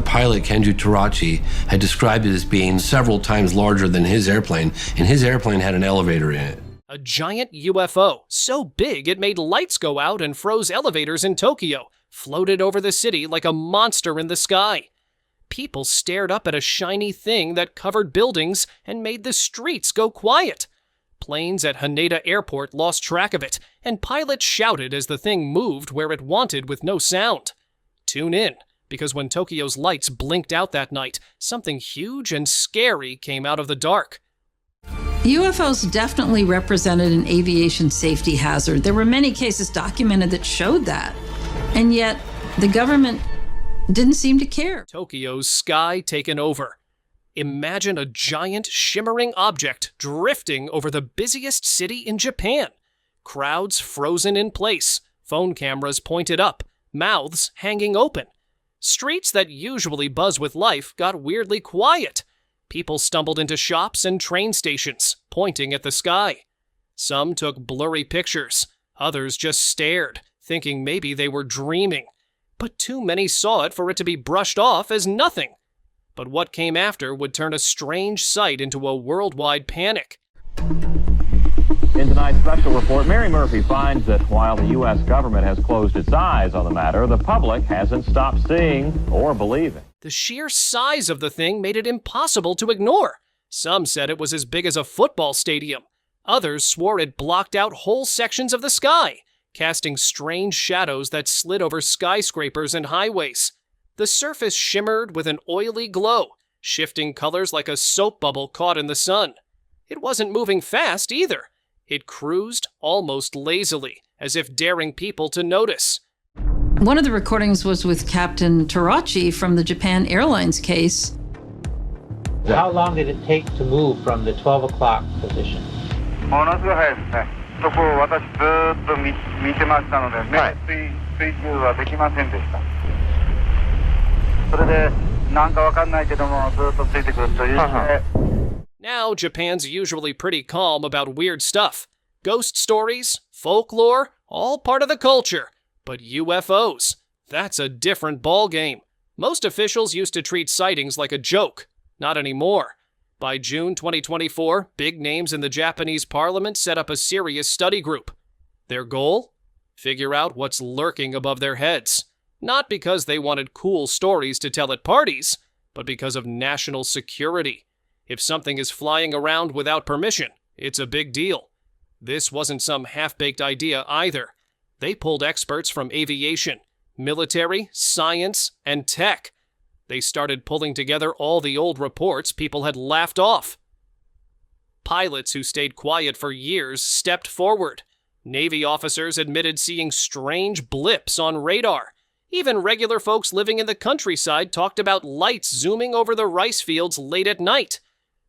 pilot, Kenji Terachi, had described it as being several times larger than his airplane, and his airplane had an elevator in it. A giant UFO, so big it made lights go out and froze elevators in Tokyo, floated over the city like a monster in the sky. People stared up at a shiny thing that covered buildings and made the streets go quiet. Planes at Haneda Airport lost track of it, and pilots shouted as the thing moved where it wanted with no sound. Tune in, because when Tokyo's lights blinked out that night, something huge and scary came out of the dark. UFOs definitely represented an aviation safety hazard. There were many cases documented that showed that. And yet, the government didn't seem to care. Tokyo's sky taken over. Imagine a giant, shimmering object drifting over the busiest city in Japan. Crowds frozen in place, phone cameras pointed up, mouths hanging open. Streets that usually buzz with life got weirdly quiet. People stumbled into shops and train stations, pointing at the sky. Some took blurry pictures. Others just stared, thinking maybe they were dreaming. But too many saw it for it to be brushed off as nothing. But what came after would turn a strange sight into a worldwide panic. In tonight's special report, Mary Murphy finds that while the U.S. government has closed its eyes on the matter, the public hasn't stopped seeing or believing. The sheer size of the thing made it impossible to ignore. Some said it was as big as a football stadium. Others swore it blocked out whole sections of the sky, casting strange shadows that slid over skyscrapers and highways. The surface shimmered with an oily glow, shifting colors like a soap bubble caught in the sun. It wasn't moving fast either. It cruised almost lazily, as if daring people to notice. One of the recordings was with Captain Terachi from the Japan Airlines case. How long did it take to move from the 12 o'clock position? ものすごい早いですね。そこを私ずっと見てましたので、追求はできませんでした。それでなんかわかんないけどもずっとついてくるという。Now, Japan's usually pretty calm about weird stuff. Ghost stories, folklore, all part of the culture. But UFOs, that's a different ballgame. Most officials used to treat sightings like a joke. Not anymore. By June 2024, big names in the Japanese parliament set up a serious study group. Their goal? Figure out what's lurking above their heads. Not because they wanted cool stories to tell at parties, but because of national security. If something is flying around without permission, it's a big deal. This wasn't some half-baked idea either. They pulled experts from aviation, military, science, and tech. They started pulling together all the old reports people had laughed off. Pilots who stayed quiet for years stepped forward. Navy officers admitted seeing strange blips on radar. Even regular folks living in the countryside talked about lights zooming over the rice fields late at night.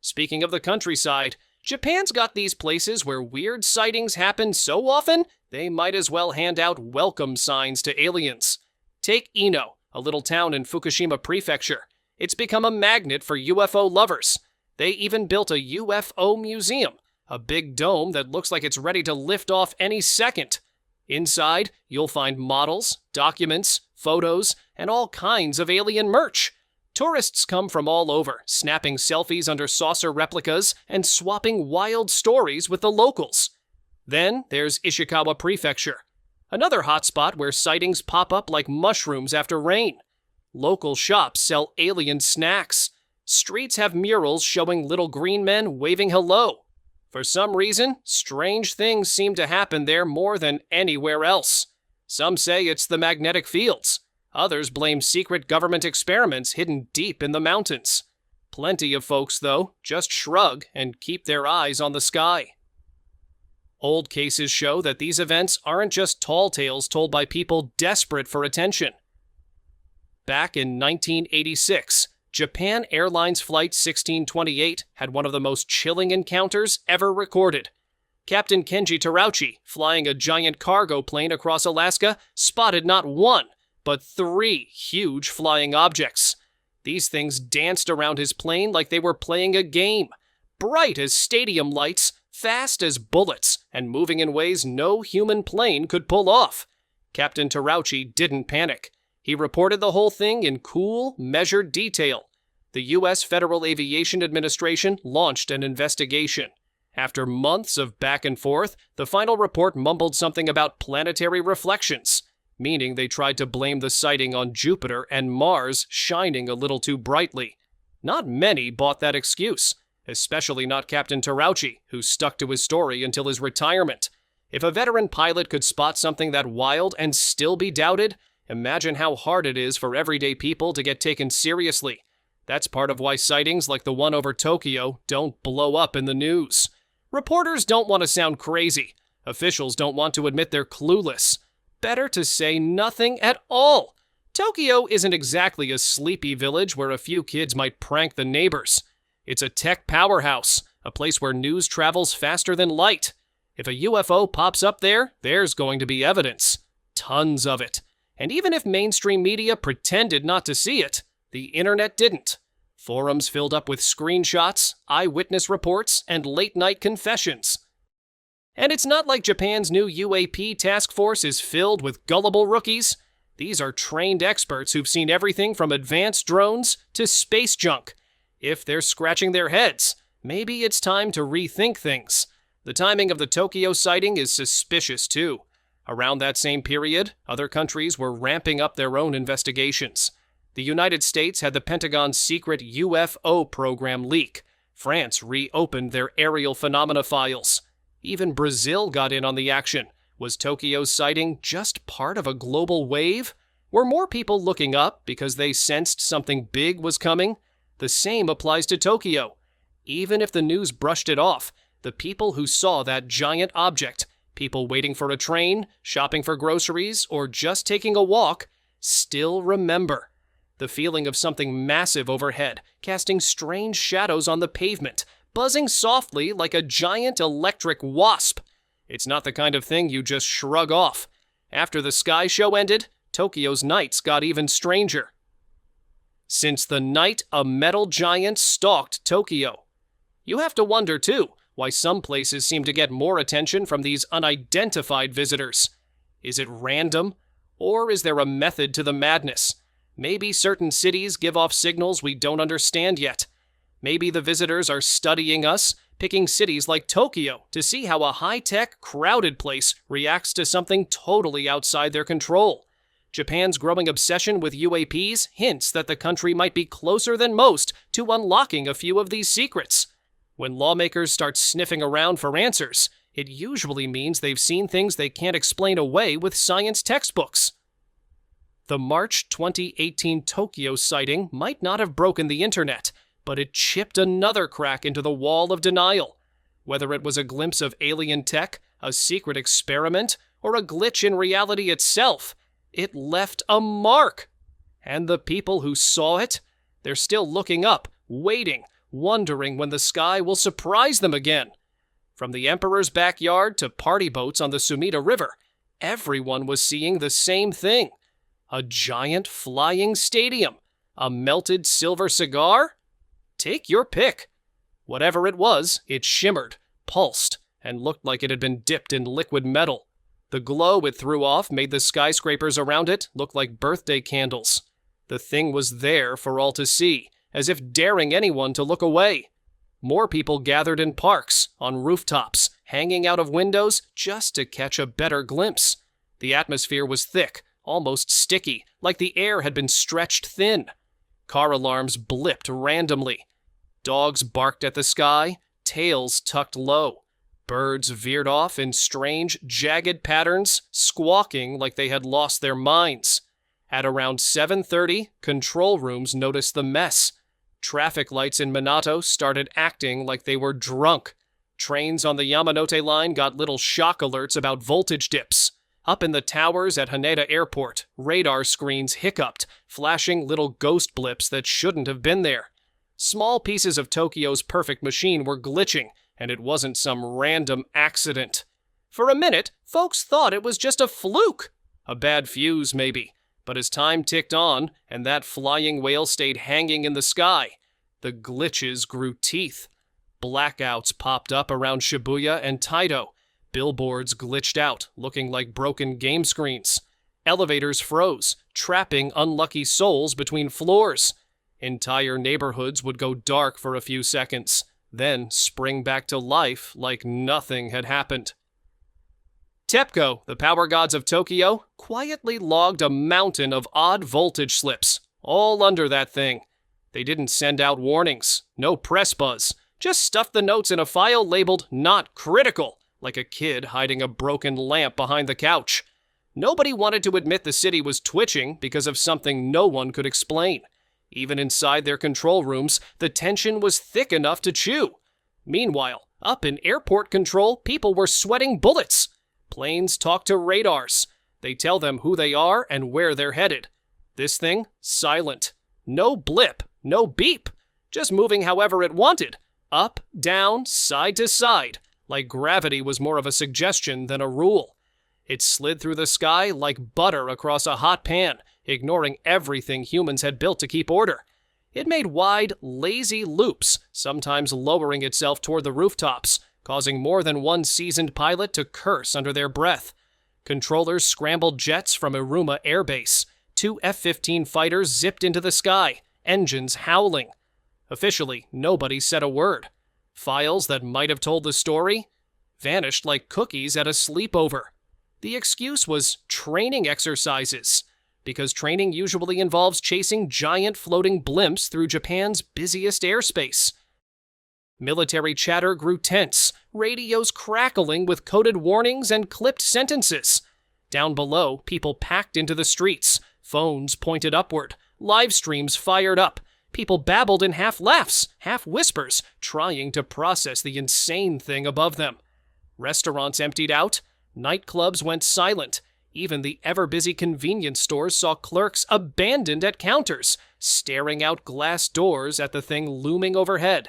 Speaking of the countryside, Japan's got these places where weird sightings happen so often, they might as well hand out welcome signs to aliens. Take Ino, a little town in Fukushima Prefecture. It's become a magnet for UFO lovers. They even built a UFO museum, a big dome that looks like it's ready to lift off any second. Inside, you'll find models, documents, photos, and all kinds of alien merch. Tourists come from all over, snapping selfies under saucer replicas and swapping wild stories with the locals. Then there's Ishikawa Prefecture, another hotspot where sightings pop up like mushrooms after rain. Local shops sell alien snacks. Streets have murals showing little green men waving hello. For some reason, strange things seem to happen there more than anywhere else. Some say it's the magnetic fields. Others blame secret government experiments hidden deep in the mountains. Plenty of folks, though, just shrug and keep their eyes on the sky. Old cases show that these events aren't just tall tales told by people desperate for attention. Back in 1986, Japan Airlines Flight 1628 had one of the most chilling encounters ever recorded. Captain Kenji Terachi, flying a giant cargo plane across Alaska, spotted not one, but 3 huge flying objects. These things danced around his plane like they were playing a game, bright as stadium lights, fast as bullets, and moving in ways no human plane could pull off. Captain Terachi didn't panic. He reported the whole thing in cool, measured detail. The U.S. Federal Aviation Administration launched an investigation. After months of back and forth, the final report mumbled something about planetary reflections, meaning they tried to blame the sighting on Jupiter and Mars shining a little too brightly. Not many bought that excuse, especially not Captain Terauchi, who stuck to his story until his retirement. If a veteran pilot could spot something that wild and still be doubted, imagine how hard it is for everyday people to get taken seriously. That's part of why sightings like the one over Tokyo don't blow up in the news. Reporters don't want to sound crazy. Officials don't want to admit they're clueless. Better to say nothing at all. Tokyo isn't exactly a sleepy village where a few kids might prank the neighbors. It's a tech powerhouse, a place where news travels faster than light. If a UFO pops up there, there's going to be evidence. Tons of it. And even if mainstream media pretended not to see it, the internet didn't. Forums filled up with screenshots, eyewitness reports, and late-night confessions. And it's not like Japan's new UAP task force is filled with gullible rookies. These are trained experts who've seen everything from advanced drones to space junk. If they're scratching their heads, maybe it's time to rethink things. The timing of the Tokyo sighting is suspicious too. Around that same period, other countries were ramping up their own investigations. The United States had the Pentagon's secret UFO program leak. France reopened their aerial phenomena files. Even Brazil got in on the action. Was Tokyo's sighting just part of a global wave? Were more people looking up because they sensed something big was coming? The same applies to Tokyo. Even if the news brushed it off, the people who saw that giant object, people waiting for a train, shopping for groceries, or just taking a walk, still remember. The feeling of something massive overhead, casting strange shadows on the pavement, buzzing softly like a giant electric wasp. It's not the kind of thing you just shrug off. After the sky show ended, Tokyo's nights got even stranger. Since the night a metal giant stalked Tokyo. You have to wonder, too, why some places seem to get more attention from these unidentified visitors. Is it random? Or is there a method to the madness? Maybe certain cities give off signals we don't understand yet. Maybe the visitors are studying us, picking cities like Tokyo to see how a high-tech, crowded place reacts to something totally outside their control. Japan's growing obsession with UAPs hints that the country might be closer than most to unlocking a few of these secrets. When lawmakers start sniffing around for answers, it usually means they've seen things they can't explain away with science textbooks. The March 2018 Tokyo sighting might not have broken the internet, but it chipped another crack into the wall of denial. Whether it was a glimpse of alien tech, a secret experiment, or a glitch in reality itself, it left a mark. And the people who saw it, they're still looking up, waiting, wondering when the sky will surprise them again. From the emperor's backyard to party boats on the Sumida River, everyone was seeing the same thing. A giant flying stadium. A melted silver cigar? Take your pick. Whatever it was, it shimmered, pulsed, and looked like it had been dipped in liquid metal. The glow it threw off made the skyscrapers around it look like birthday candles. The thing was there for all to see, as if daring anyone to look away. More people gathered in parks, on rooftops, hanging out of windows just to catch a better glimpse. The atmosphere was thick, almost sticky, like the air had been stretched thin. Car alarms blipped randomly. Dogs barked at the sky, tails tucked low. Birds veered off in strange, jagged patterns, squawking like they had lost their minds. At around 7:30, control rooms noticed the mess. Traffic lights in Minato started acting like they were drunk. Trains on the Yamanote line got little shock alerts about voltage dips. Up in the towers at Haneda Airport, radar screens hiccuped, flashing little ghost blips that shouldn't have been there. Small pieces of Tokyo's perfect machine were glitching, and it wasn't some random accident. For a minute, folks thought it was just a fluke. A bad fuse, maybe. But as time ticked on, and that flying whale stayed hanging in the sky, the glitches grew teeth. Blackouts popped up around Shibuya and Taito. Billboards glitched out, looking like broken game screens. Elevators froze, trapping unlucky souls between floors. Entire neighborhoods would go dark for a few seconds, then spring back to life like nothing had happened. TEPCO, the power gods of Tokyo, quietly logged a mountain of odd voltage slips, all under that thing. They didn't send out warnings, no press buzz, just stuffed the notes in a file labeled "Not Critical," like a kid hiding a broken lamp behind the couch. Nobody wanted to admit the city was twitching because of something no one could explain. Even inside their control rooms, the tension was thick enough to chew. Meanwhile, up in airport control, people were sweating bullets. Planes talk to radars. They tell them who they are and where they're headed. This thing, silent. No blip, no beep. Just moving however it wanted. Up, down, side to side. Like gravity was more of a suggestion than a rule. It slid through the sky like butter across a hot pan, ignoring everything humans had built to keep order. It made wide, lazy loops, sometimes lowering itself toward the rooftops, causing more than one seasoned pilot to curse under their breath. Controllers scrambled jets from Iruma Air Base. 2 F-15 fighters zipped into the sky, engines howling. Officially, nobody said a word. Files that might have told the story vanished like cookies at a sleepover. The excuse was training exercises, because training usually involves chasing giant floating blimps through Japan's busiest airspace. Military chatter grew tense, radios crackling with coded warnings and clipped sentences. Down below, people packed into the streets, phones pointed upward, live streams fired up. People babbled in half laughs, half whispers, trying to process the insane thing above them. Restaurants emptied out. Nightclubs went silent. Even the ever-busy convenience stores saw clerks abandoned at counters, staring out glass doors at the thing looming overhead.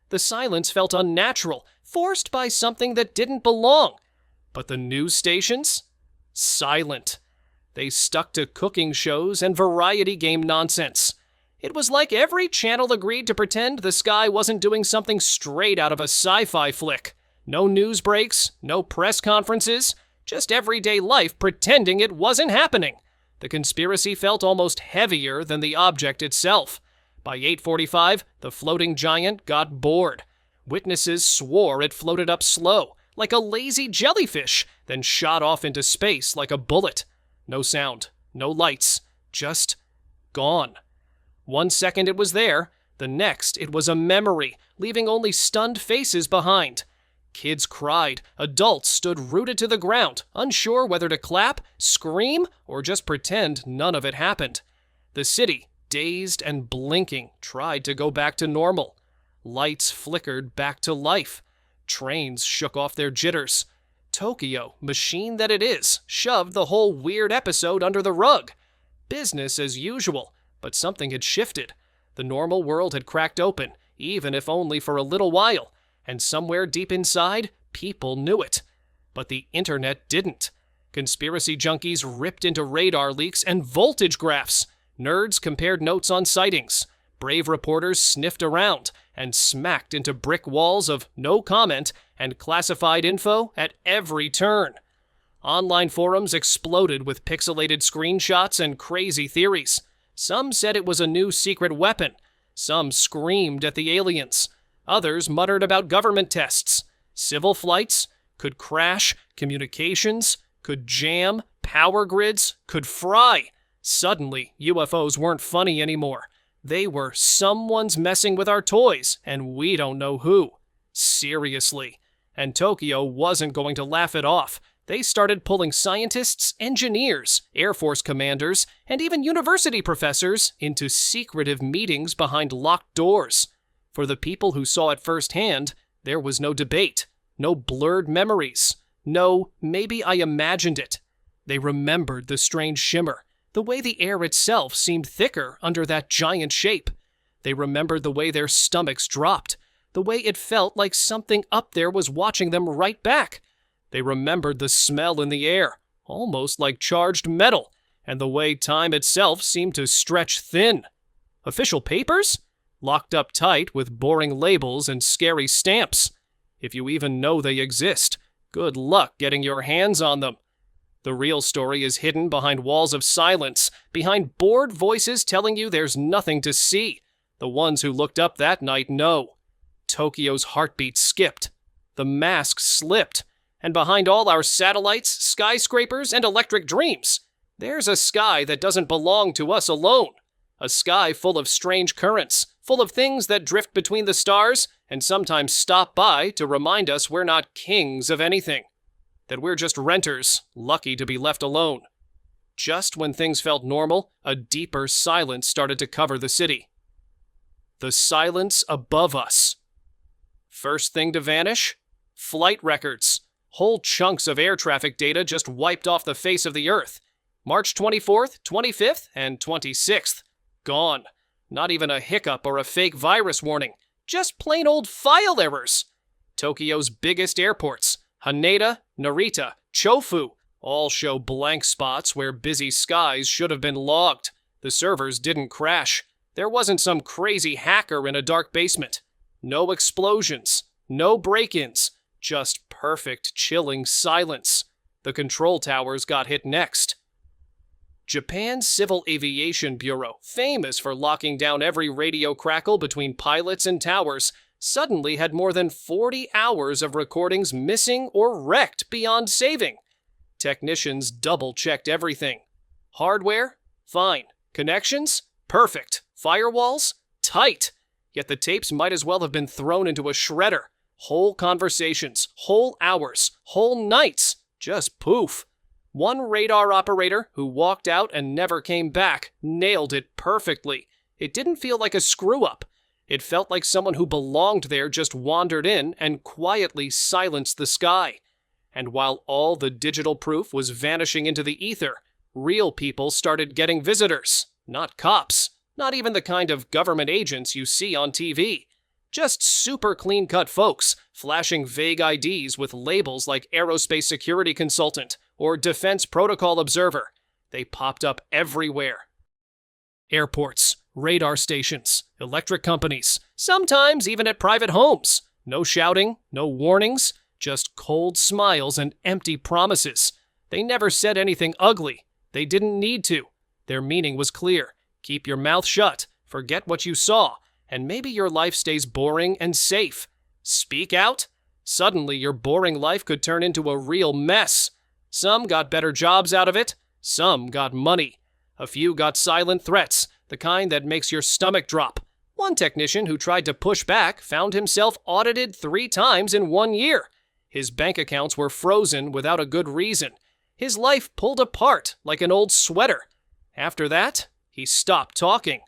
The silence felt unnatural, forced by something that didn't belong. But the news stations? Silent. They stuck to cooking shows and variety game nonsense. It was like every channel agreed to pretend the sky wasn't doing something straight out of a sci-fi flick. No news breaks, no press conferences, just everyday life pretending it wasn't happening. The conspiracy felt almost heavier than the object itself. By 8:45, the floating giant got bored. Witnesses swore it floated up slow, like a lazy jellyfish, then shot off into space like a bullet. No sound, no lights, just gone. 1 second it was there, the next it was a memory, leaving only stunned faces behind. Kids cried, adults stood rooted to the ground, unsure whether to clap, scream, or just pretend none of it happened. The city, dazed and blinking, tried to go back to normal. Lights flickered back to life. Trains shook off their jitters. Tokyo, machine that it is, shoved the whole weird episode under the rug. Business as usual, but something had shifted. The normal world had cracked open, even if only for a little while. And somewhere deep inside, people knew it. But the internet didn't. Conspiracy junkies ripped into radar leaks and voltage graphs. Nerds compared notes on sightings. Brave reporters sniffed around and smacked into brick walls of no comment and classified info at every turn. Online forums exploded with pixelated screenshots and crazy theories. Some said it was a new secret weapon. Some screamed at the aliens. Others muttered about government tests. Civil flights could crash, communications could jam, power grids could fry. Suddenly, UFOs weren't funny anymore. They were someone's messing with our toys, and we don't know who. Seriously. And Tokyo wasn't going to laugh it off. They started pulling scientists, engineers, Air Force commanders, and even university professors into secretive meetings behind locked doors. For the people who saw it firsthand, there was no debate, no blurred memories, no maybe I imagined it. They remembered the strange shimmer, the way the air itself seemed thicker under that giant shape. They remembered the way their stomachs dropped, the way it felt like something up there was watching them right back. They remembered the smell in the air, almost like charged metal, and the way time itself seemed to stretch thin. Official papers? Locked up tight with boring labels and scary stamps. If you even know they exist, good luck getting your hands on them. The real story is hidden behind walls of silence, behind bored voices telling you there's nothing to see. The ones who looked up that night know. Tokyo's heartbeat skipped. The mask slipped. And behind all our satellites, skyscrapers, and electric dreams, there's a sky that doesn't belong to us alone. A sky full of strange currents, full of things that drift between the stars and sometimes stop by to remind us we're not kings of anything. That we're just renters, lucky to be left alone. Just when things felt normal, a deeper silence started to cover the city. The silence above us. First thing to vanish? Flight records. Whole chunks of air traffic data just wiped off the face of the earth. March 24th, 25th, and 26th. Gone. Not even a hiccup or a fake virus warning. Just plain old file errors. Tokyo's biggest airports, Haneda, Narita, Chofu, all show blank spots where busy skies should have been logged. The servers didn't crash. There wasn't some crazy hacker in a dark basement. No explosions. No break-ins. Just perfect, chilling silence. The control towers got hit next. Japan's Civil Aviation Bureau, famous for locking down every radio crackle between pilots and towers, suddenly had more than 40 hours of recordings missing or wrecked beyond saving. Technicians double-checked everything. Hardware? Fine. Connections? Perfect. Firewalls? Tight. Yet the tapes might as well have been thrown into a shredder. Whole conversations, whole hours, whole nights, just poof. One radar operator who walked out and never came back nailed it perfectly. It didn't feel like a screw-up. It felt like someone who belonged there just wandered in and quietly silenced the sky. And while all the digital proof was vanishing into the ether, real people started getting visitors. Not cops. Not even the kind of government agents you see on TV. Just super clean-cut folks, flashing vague IDs with labels like Aerospace Security Consultant or Defense Protocol Observer. They popped up everywhere. Airports, radar stations, electric companies, sometimes even at private homes. No shouting, no warnings, just cold smiles and empty promises. They never said anything ugly. They didn't need to. Their meaning was clear. Keep your mouth shut, forget what you saw, and maybe your life stays boring and safe. Speak out? Suddenly your boring life could turn into a real mess. Some got better jobs out of it. Some got money. A few got silent threats, the kind that makes your stomach drop. One technician who tried to push back found himself audited 3 times in 1 year. His bank accounts were frozen without a good reason. His life pulled apart like an old sweater. After that, he stopped talking.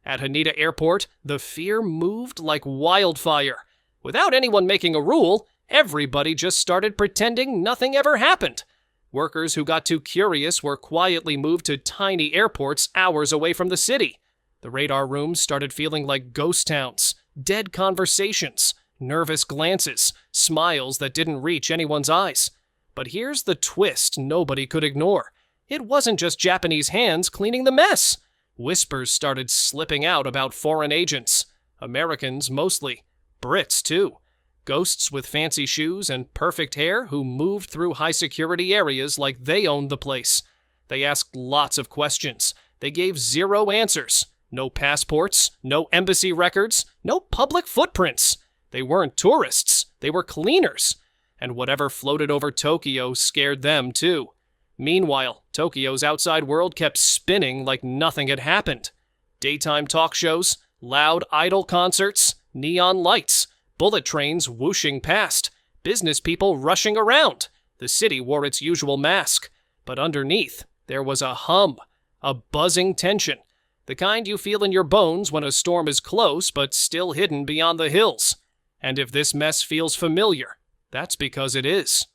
At Haneda Airport, the fear moved like wildfire. Without anyone making a rule, everybody just started pretending nothing ever happened. Workers who got too curious were quietly moved to tiny airports hours away from the city. The radar rooms started feeling like ghost towns, dead conversations, nervous glances, smiles that didn't reach anyone's eyes. But here's the twist nobody could ignore. It wasn't just Japanese hands cleaning the mess. Whispers started slipping out about foreign agents. Americans mostly. Brits too. Ghosts with fancy shoes and perfect hair who moved through high-security areas like they owned the place. They asked lots of questions. They gave 0 answers. No passports, no embassy records, no public footprints. They weren't tourists. They were cleaners. And whatever floated over Tokyo scared them too. Meanwhile, Tokyo's outside world kept spinning like nothing had happened. Daytime talk shows, loud idol concerts, neon lights, bullet trains whooshing past, business people rushing around. The city wore its usual mask, but underneath there was a hum, a buzzing tension, the kind you feel in your bones when a storm is close but still hidden beyond the hills. And if this mess feels familiar, that's because it is.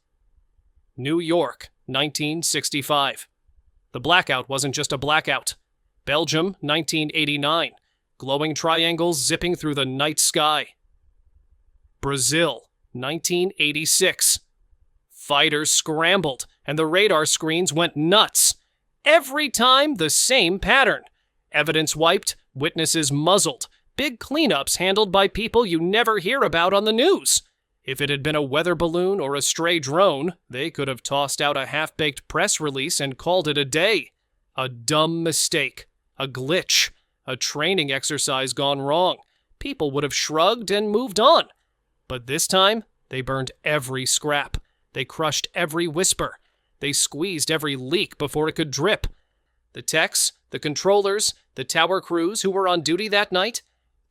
New York, 1965. The blackout wasn't just a blackout. Belgium, 1989. Glowing triangles zipping through the night sky. Brazil, 1986. Fighters scrambled, and the radar screens went nuts. Every time, the same pattern. Evidence wiped, witnesses muzzled, big cleanups handled by people you never hear about on the news. If it had been a weather balloon or a stray drone, they could have tossed out a half-baked press release and called it a day. A dumb mistake, a glitch, a training exercise gone wrong. People would have shrugged and moved on. But this time, they burned every scrap. They crushed every whisper. They squeezed every leak before it could drip. The techs, the controllers, the tower crews who were on duty that night,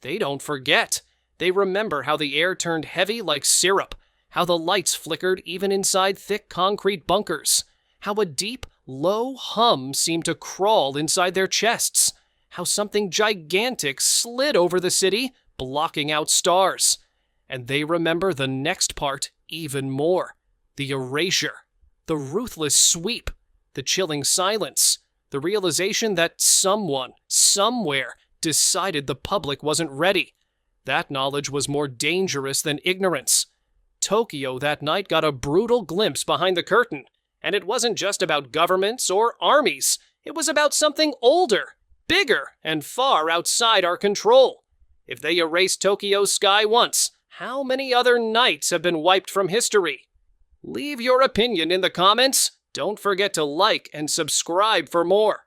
they don't forget. They remember how the air turned heavy like syrup, how the lights flickered even inside thick concrete bunkers, how a deep, low hum seemed to crawl inside their chests, how something gigantic slid over the city, blocking out stars. And they remember the next part even more. The erasure, the ruthless sweep, the chilling silence, the realization that someone, somewhere, decided the public wasn't ready. That knowledge was more dangerous than ignorance. Tokyo that night got a brutal glimpse behind the curtain, and it wasn't just about governments or armies. It was about something older, bigger, and far outside our control. If they erased Tokyo's sky once, how many other nights have been wiped from history? Leave your opinion in the comments. Don't forget to like and subscribe for more.